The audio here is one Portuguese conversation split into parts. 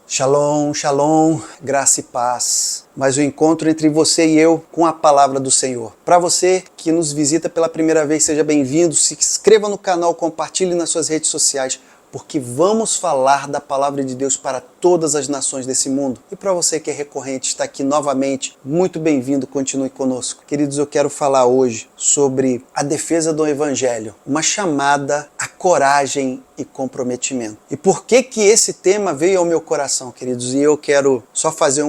Shalom, shalom, graça e paz. Mais um encontro entre você e eu com a palavra do Senhor. Para você que nos visita pela primeira vez, seja bem-vindo. Se inscreva no canal, compartilhe nas suas redes sociais, porque vamos falar da palavra de Deus para todas as nações desse mundo. E para você que é recorrente, está aqui novamente, muito bem-vindo, continue conosco. Queridos, eu quero falar hoje sobre a defesa do Evangelho, uma chamada à coragem e comprometimento. E por que que esse tema veio ao meu coração, queridos? E eu quero só fazer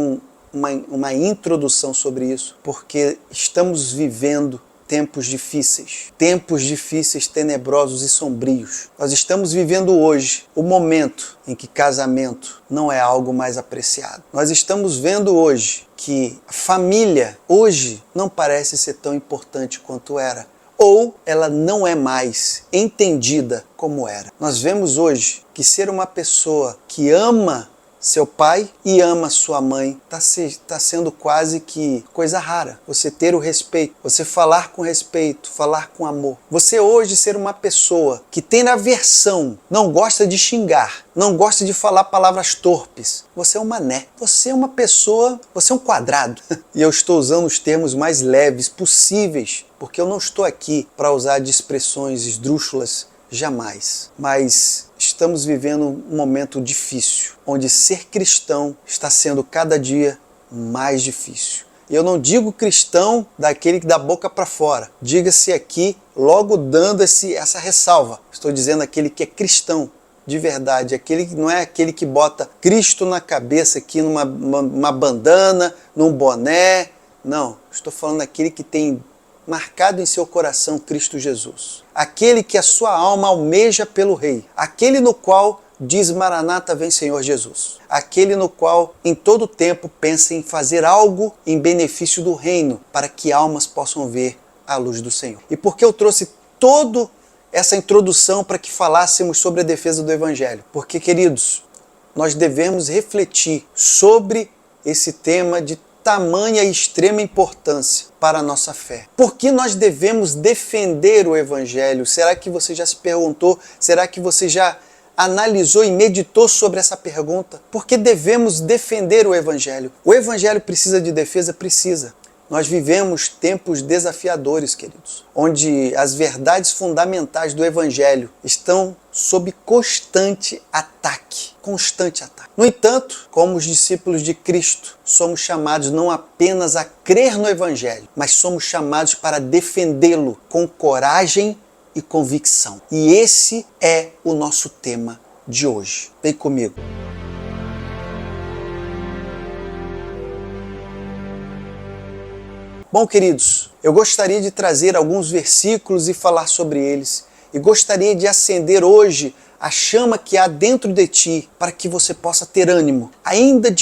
uma introdução sobre isso, porque estamos vivendo tempos difíceis, tenebrosos e sombrios. Nós estamos vivendo hoje o momento em que casamento não é algo mais apreciado. Nós estamos vendo hoje que a família hoje não parece ser tão importante quanto era, ou ela não é mais entendida como era. Nós vemos hoje que ser uma pessoa que ama seu pai e ama sua mãe está sendo quase que coisa rara. Você ter o respeito, você falar com respeito, falar com amor. Você hoje ser uma pessoa que tem aversão, não gosta de xingar, não gosta de falar palavras torpes. Você é um mané. Você é uma pessoa, você é um quadrado. E eu estou usando os termos mais leves possíveis, porque eu não estou aqui para usar de expressões esdrúxulas, jamais. Mas estamos vivendo um momento difícil, onde ser cristão está sendo cada dia mais difícil. E eu não digo cristão daquele que dá boca para fora. Diga-se aqui, logo dando essa ressalva. Estou dizendo aquele que é cristão de verdade, aquele que não é aquele que bota Cristo na cabeça aqui numa bandana, num boné. Não, estou falando daquele que tem marcado em seu coração Cristo Jesus. Aquele que a sua alma almeja pelo Rei. Aquele no qual diz Maranata, vem Senhor Jesus. Aquele no qual em todo tempo pensa em fazer algo em benefício do reino, para que almas possam ver a luz do Senhor. E por que eu trouxe toda essa introdução para que falássemos sobre a defesa do Evangelho? Porque, queridos, nós devemos refletir sobre esse tema de tamanha e extrema importância para a nossa fé. Por que nós devemos defender o Evangelho? Será que você já se perguntou? Será que você já analisou e meditou sobre essa pergunta? Por que devemos defender o Evangelho? O Evangelho precisa de defesa? Precisa. Nós vivemos tempos desafiadores, queridos, onde as verdades fundamentais do Evangelho estão sob constante ataque. No entanto, como os discípulos de Cristo, somos chamados não apenas a crer no Evangelho, mas somos chamados para defendê-lo com coragem e convicção. E esse é o nosso tema de hoje. Vem comigo. Bom, queridos, eu gostaria de trazer alguns versículos e falar sobre eles. E gostaria de acender hoje a chama que há dentro de ti, para que você possa ter ânimo, ainda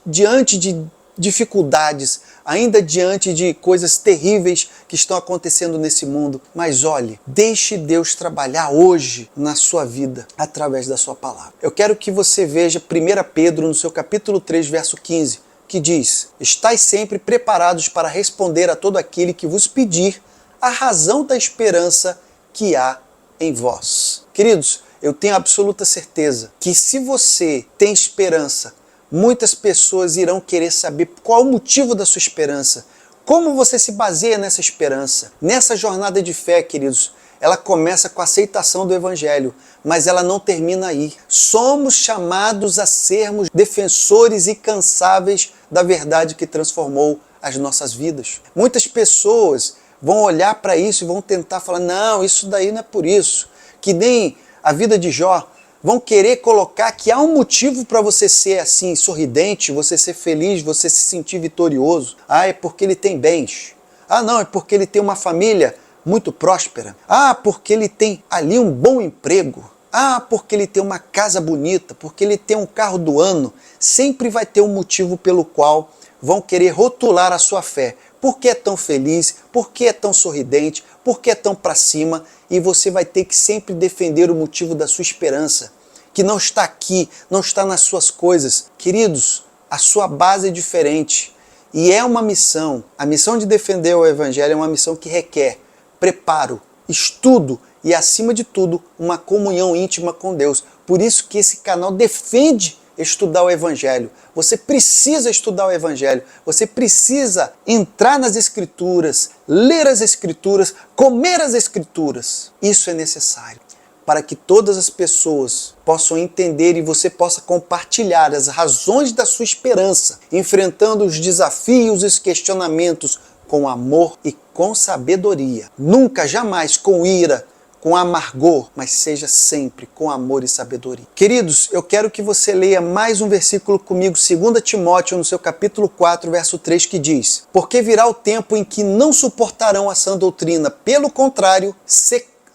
diante de dificuldades, ainda diante de coisas terríveis que estão acontecendo nesse mundo. Mas olhe, deixe Deus trabalhar hoje na sua vida, através da sua palavra. Eu quero que você veja 1 Pedro, no seu capítulo 3, verso 15, que diz: estais sempre preparados para responder a todo aquele que vos pedir a razão da esperança que há em vós. Queridos, eu tenho absoluta certeza que se você tem esperança, muitas pessoas irão querer saber qual o motivo da sua esperança, como você se baseia nessa esperança. Nessa jornada de fé, queridos, ela começa com a aceitação do Evangelho, mas ela não termina aí. Somos chamados a sermos defensores incansáveis da verdade que transformou as nossas vidas. Muitas pessoas vão olhar para isso e vão tentar falar: não, isso daí não é por isso. Que nem a vida de Jó, vão querer colocar que há um motivo para você ser assim, sorridente, você ser feliz, você se sentir vitorioso. Ah, é porque ele tem bens. Ah, não, é porque ele tem uma família muito próspera. Ah, porque ele tem ali um bom emprego. Ah, porque ele tem uma casa bonita, porque ele tem um carro do ano. Sempre vai ter um motivo pelo qual vão querer rotular a sua fé. Por que é tão feliz? Por que é tão sorridente? Por que é tão para cima? E você vai ter que sempre defender o motivo da sua esperança, que não está aqui, não está nas suas coisas. Queridos, a sua base é diferente. E é uma missão. A missão de defender o Evangelho é uma missão que requer preparo, estudo e, acima de tudo, uma comunhão íntima com Deus. Por isso que esse canal defende estudar o Evangelho. Você precisa estudar o Evangelho. Você precisa entrar nas Escrituras, ler as Escrituras, comer as Escrituras. Isso é necessário para que todas as pessoas possam entender e você possa compartilhar as razões da sua esperança, enfrentando os desafios e os questionamentos com amor e com sabedoria. Nunca, jamais com ira, com amargor, mas seja sempre com amor e sabedoria. Queridos, eu quero que você leia mais um versículo comigo, 2 Timóteo, no seu capítulo 4, verso 3, que diz: porque virá o tempo em que não suportarão a sã doutrina, pelo contrário,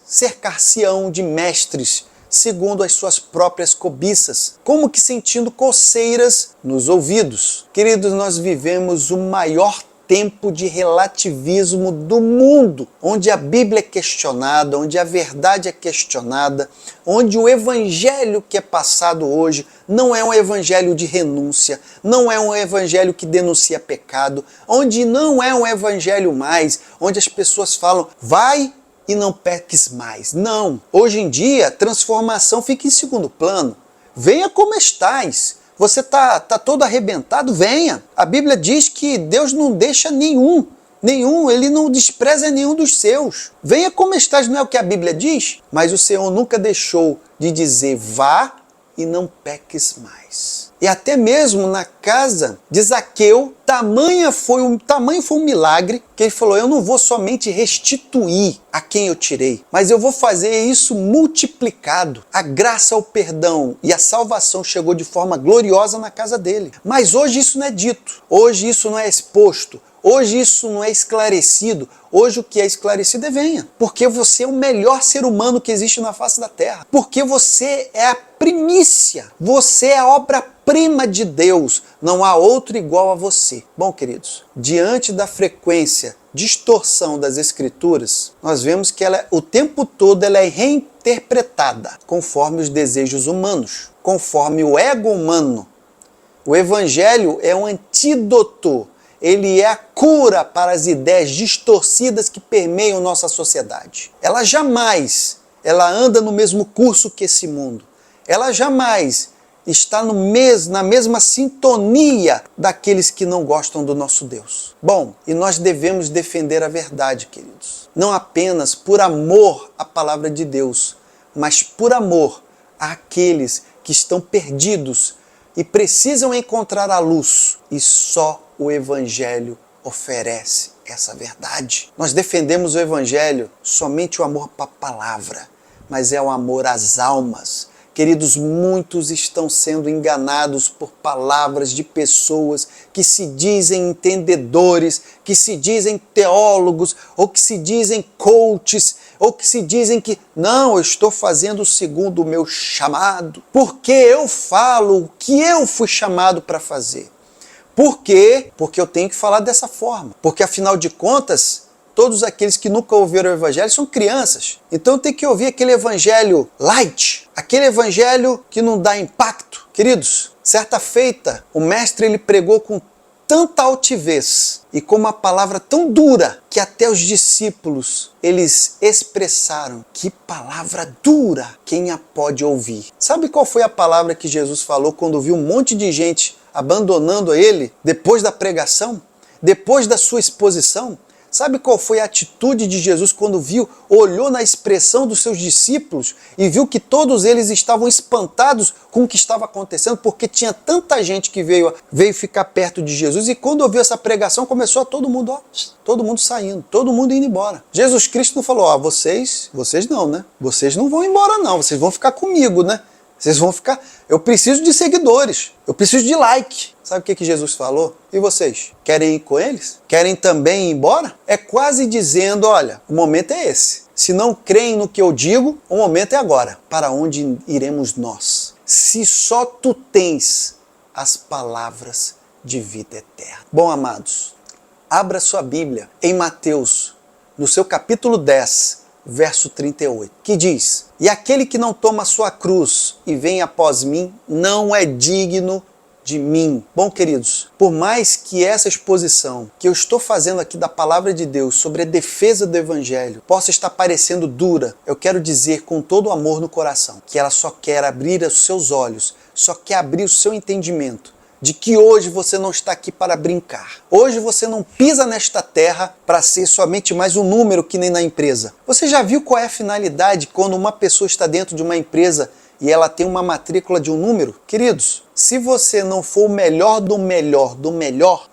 cercar-se-ão de mestres, segundo as suas próprias cobiças, como que sentindo coceiras nos ouvidos. Queridos, nós vivemos o maior tempo de relativismo do mundo, onde a Bíblia é questionada, onde a verdade é questionada, onde o evangelho que é passado hoje não é um evangelho de renúncia, não é um evangelho que denuncia pecado, onde não é um evangelho mais, onde as pessoas falam, vai e não peques mais. Não, hoje em dia, transformação fica em segundo plano. Venha como estás. Você está todo arrebentado? Venha. A Bíblia diz que Deus não deixa nenhum, Ele não despreza nenhum dos seus. Venha como estás, não é o que a Bíblia diz? Mas o Senhor nunca deixou de dizer, vá e não peques mais. E até mesmo na casa de Zaqueu, tamanho foi um milagre, que ele falou, eu não vou somente restituir a quem eu tirei, mas eu vou fazer isso multiplicado. A graça, o perdão e a salvação chegou de forma gloriosa na casa dele. Mas hoje isso não é dito, hoje isso não é exposto, hoje isso não é esclarecido. Hoje o que é esclarecido é venha. Porque você é o melhor ser humano que existe na face da terra. Porque você é a primícia. Você é a obra-prima de Deus. Não há outro igual a você. Bom, queridos, diante da frequência, distorção das Escrituras, nós vemos que ela, o tempo todo ela é reinterpretada conforme os desejos humanos, conforme o ego humano. O Evangelho é um antídoto. Ele é a cura para as ideias distorcidas que permeiam nossa sociedade. Ela anda no mesmo curso que esse mundo. Ela jamais está na mesma sintonia daqueles que não gostam do nosso Deus. Bom, e nós devemos defender a verdade, queridos. Não apenas por amor à palavra de Deus, mas por amor àqueles que estão perdidos e precisam encontrar a luz. E só o Evangelho oferece essa verdade. Nós defendemos o Evangelho, somente o amor para a palavra, mas é o amor às almas. Queridos, muitos estão sendo enganados por palavras de pessoas que se dizem entendedores, que se dizem teólogos, ou que se dizem coaches, ou que se dizem que, não, eu estou fazendo segundo o meu chamado, porque eu falo o que eu fui chamado para fazer. Por quê? Porque eu tenho que falar dessa forma. Porque, afinal de contas, todos aqueles que nunca ouviram o Evangelho são crianças. Então tem que ouvir aquele Evangelho light, aquele Evangelho que não dá impacto. Queridos, certa feita, o mestre ele pregou com tanta altivez e com uma palavra tão dura que até os discípulos eles expressaram, que palavra dura, quem a pode ouvir? Sabe qual foi a palavra que Jesus falou quando viu um monte de gente abandonando ele depois da pregação, depois da sua exposição? Sabe qual foi a atitude de Jesus quando olhou na expressão dos seus discípulos e viu que todos eles estavam espantados com o que estava acontecendo, porque tinha tanta gente que veio ficar perto de Jesus, e quando ouviu essa pregação começou a todo mundo saindo, todo mundo indo embora. Jesus Cristo não falou, vocês não, né? Vocês não vão embora não, vocês vão ficar comigo, né? Vocês vão ficar... Eu preciso de seguidores, eu preciso de like. Sabe o que Jesus falou? E vocês? Querem ir com eles? Querem também ir embora? É quase dizendo, olha, o momento é esse. Se não creem no que eu digo, o momento é agora. Para onde iremos nós? Se só tu tens as palavras de vida eterna. Bom, amados, abra sua Bíblia em Mateus, no seu capítulo 10, verso 38, que diz, e aquele que não toma sua cruz e vem após mim, não é digno de mim. Bom, queridos, por mais que essa exposição que eu estou fazendo aqui da palavra de Deus sobre a defesa do evangelho possa estar parecendo dura, eu quero dizer com todo o amor no coração que ela só quer abrir os seus olhos, só quer abrir o seu entendimento de que hoje você não está aqui para brincar. Hoje você não pisa nesta terra para ser somente mais um número que nem na empresa. Você já viu qual é a finalidade quando uma pessoa está dentro de uma empresa e ela tem uma matrícula de um número? Queridos, se você não for o melhor do melhor do melhor,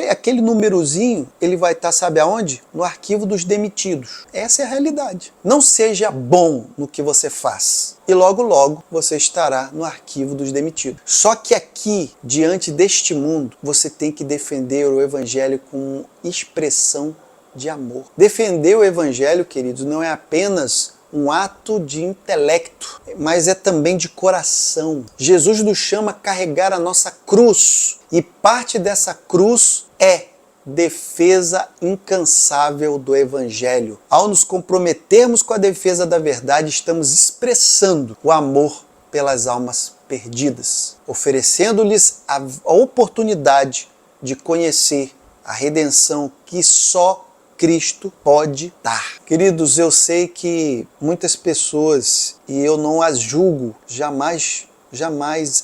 aquele númerozinho, ele vai estar, sabe aonde? No arquivo dos demitidos. Essa é a realidade. Não seja bom no que você faz. E logo, logo, você estará no arquivo dos demitidos. Só que aqui, diante deste mundo, você tem que defender o evangelho com expressão de amor. Defender o evangelho, queridos, não é apenas um ato de intelecto, mas é também de coração. Jesus nos chama a carregar a nossa cruz, e parte dessa cruz é defesa incansável do evangelho. Ao nos comprometermos com a defesa da verdade, estamos expressando o amor pelas almas perdidas, oferecendo-lhes a oportunidade de conhecer a redenção que só Cristo pode dar. Queridos, eu sei que muitas pessoas, e eu não as julgo, jamais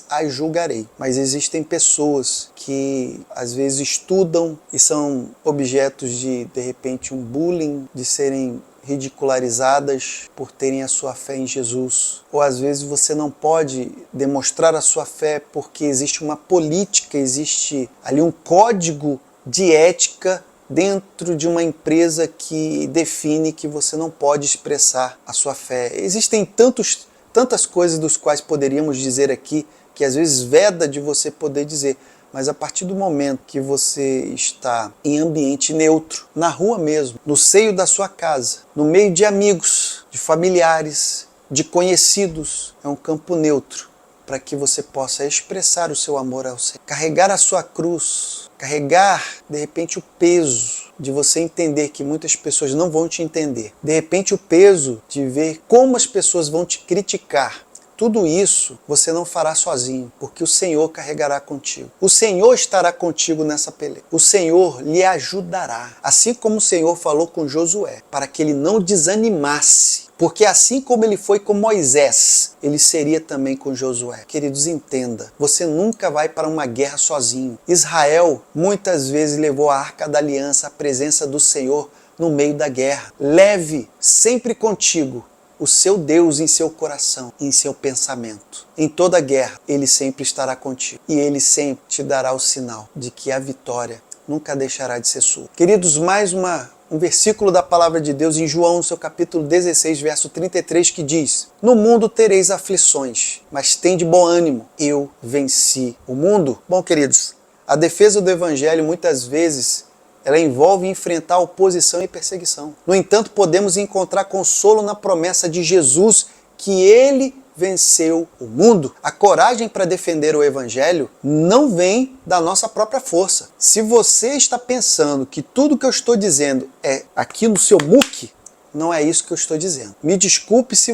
as julgarei, mas existem pessoas que às vezes estudam e são objetos de repente, um bullying, de serem ridicularizadas por terem a sua fé em Jesus. Ou às vezes você não pode demonstrar a sua fé porque existe uma política, existe ali um código de ética dentro de uma empresa que define que você não pode expressar a sua fé. Existem tantas coisas dos quais poderíamos dizer aqui, que às vezes veda de você poder dizer, mas a partir do momento que você está em ambiente neutro, na rua mesmo, no seio da sua casa, no meio de amigos, de familiares, de conhecidos, é um campo neutro para que você possa expressar o seu amor ao Senhor. Carregar a sua cruz, carregar, de repente, o peso de você entender que muitas pessoas não vão te entender. De repente, o peso de ver como as pessoas vão te criticar. Tudo isso você não fará sozinho, porque o Senhor carregará contigo. O Senhor estará contigo nessa peleja. O Senhor lhe ajudará. Assim como o Senhor falou com Josué, para que ele não desanimasse. Porque assim como ele foi com Moisés, ele seria também com Josué. Queridos, entenda, você nunca vai para uma guerra sozinho. Israel muitas vezes levou a Arca da Aliança, a presença do Senhor no meio da guerra. Leve sempre contigo o seu Deus em seu coração, em seu pensamento. Em toda guerra, ele sempre estará contigo. E ele sempre te dará o sinal de que a vitória nunca deixará de ser sua. Queridos, mais um versículo da palavra de Deus em João, no seu capítulo 16, verso 33, que diz: no mundo tereis aflições, mas tende bom ânimo, eu venci o mundo. Bom, queridos, a defesa do evangelho muitas vezes ela envolve enfrentar oposição e perseguição. No entanto, podemos encontrar consolo na promessa de Jesus que ele venceu o mundo. A coragem para defender o evangelho não vem da nossa própria força. Se você está pensando que tudo que eu estou dizendo é aqui no seu muque, não é isso que eu estou dizendo. Me desculpe se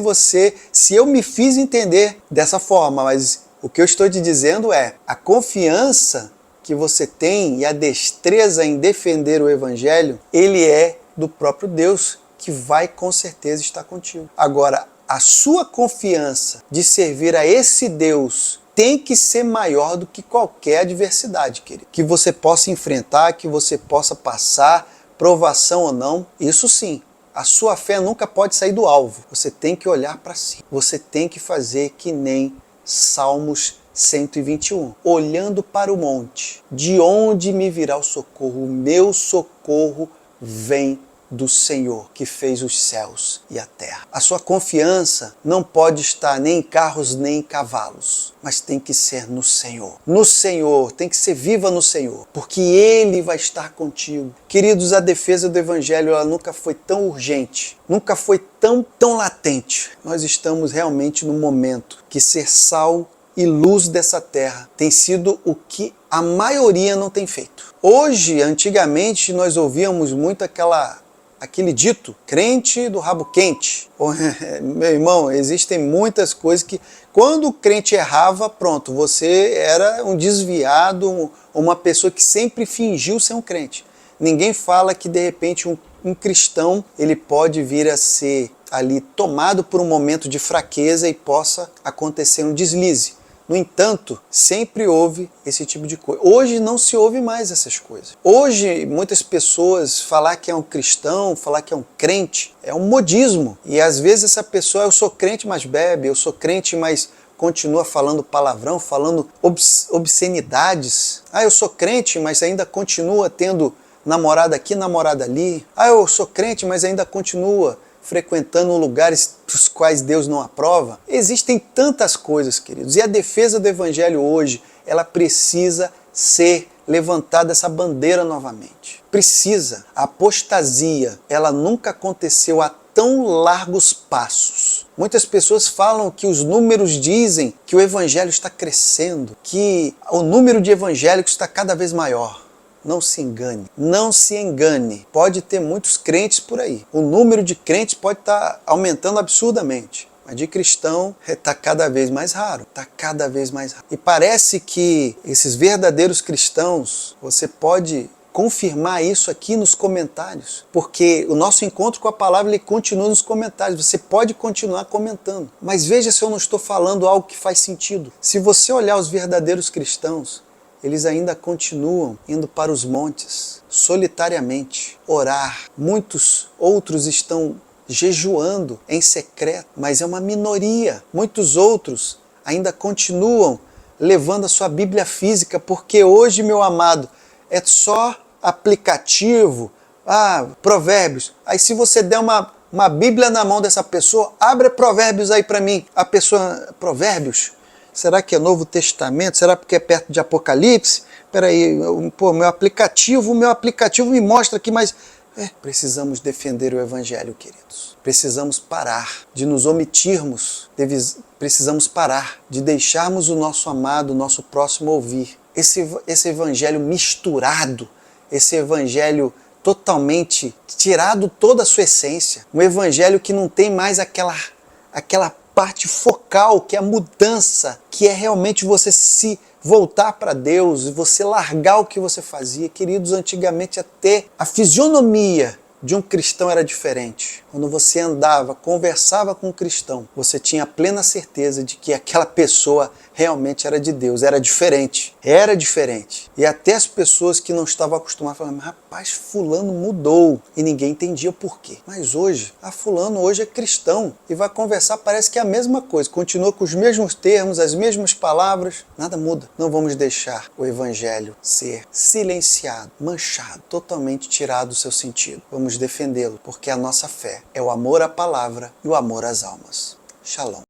eu me fiz entender dessa forma, mas o que eu estou te dizendo é a confiança que você tem e a destreza em defender o evangelho, ele é do próprio Deus, que vai com certeza estar contigo. Agora, a sua confiança de servir a esse Deus tem que ser maior do que qualquer adversidade, querido. Que você possa enfrentar, que você possa passar, provação ou não, isso sim. A sua fé nunca pode sair do alvo. Você tem que olhar para si. Você tem que fazer que nem Salmos 121. Olhando para o monte, de onde me virá o socorro? O meu socorro vem do Senhor, que fez os céus e a terra. A sua confiança não pode estar nem em carros nem em cavalos, mas tem que ser no Senhor. No Senhor, tem que ser viva no Senhor, porque Ele vai estar contigo. Queridos, a defesa do Evangelho ela nunca foi tão urgente, nunca foi tão latente. Nós estamos realmente no momento que ser sal e luz dessa terra tem sido o que a maioria não tem feito. Hoje, antigamente, nós ouvíamos muito aquele dito, crente do rabo quente. Meu irmão, existem muitas coisas que Quando o crente errava, pronto, você era um desviado, uma pessoa que sempre fingiu ser um crente. Ninguém fala que de repente um cristão ele pode vir a ser ali tomado por um momento de fraqueza e possa acontecer um deslize. No entanto, sempre houve esse tipo de coisa. Hoje não se ouve mais essas coisas. Hoje, muitas pessoas falar que é um cristão, falar que é um crente, é um modismo. E às vezes essa pessoa, eu sou crente, mas bebe, eu sou crente, mas continua falando palavrão, falando obscenidades. Ah, eu sou crente, mas ainda continua tendo namorada aqui, namorada ali. Ah, eu sou crente, mas ainda continua frequentando lugares dos quais Deus não aprova. Existem tantas coisas, queridos. E a defesa do evangelho hoje, ela precisa ser levantada essa bandeira novamente. Precisa. A apostasia, ela nunca aconteceu a tão largos passos. Muitas pessoas falam que os números dizem que o evangelho está crescendo, que o número de evangélicos está cada vez maior. Não se engane, não se engane. Pode ter muitos crentes por aí. O número de crentes pode estar aumentando absurdamente. Mas de cristão está cada vez mais raro. Está cada vez mais raro. E parece que esses verdadeiros cristãos, você pode confirmar isso aqui nos comentários. Porque o nosso encontro com a palavra ele continua nos comentários. Você pode continuar comentando. Mas veja se eu não estou falando algo que faz sentido. Se você olhar os verdadeiros cristãos, eles ainda continuam indo para os montes, solitariamente, orar. Muitos outros estão jejuando em secreto, mas é uma minoria. Muitos outros ainda continuam levando a sua Bíblia física, porque hoje, meu amado, é só aplicativo, Provérbios. Aí se você der uma Bíblia na mão dessa pessoa, abre Provérbios aí para mim. A pessoa, Provérbios? Será que é Novo Testamento? Será porque é perto de Apocalipse? Peraí, meu aplicativo me mostra aqui, mas... precisamos defender o Evangelho, queridos. Precisamos parar de nos omitirmos. Precisamos parar de deixarmos o nosso amado, o nosso próximo ouvir. Esse Evangelho misturado, esse Evangelho totalmente tirado toda a sua essência. Um Evangelho que não tem mais aquela parte focal, que é a mudança, que é realmente você se voltar para Deus e você largar o que você fazia. Queridos, antigamente até a fisionomia de um cristão era diferente. Quando você andava, conversava com um cristão, você tinha plena certeza de que aquela pessoa realmente era de Deus, era diferente. Era diferente. E até as pessoas que não estavam acostumadas falavam, rapaz, fulano mudou. E ninguém entendia por quê. Mas hoje, fulano hoje é cristão e vai conversar, parece que é a mesma coisa. Continua com os mesmos termos, as mesmas palavras. Nada muda. Não vamos deixar o evangelho ser silenciado, manchado, totalmente tirado do seu sentido. Vamos defendê-lo, porque a nossa fé é o amor à palavra e o amor às almas. Shalom.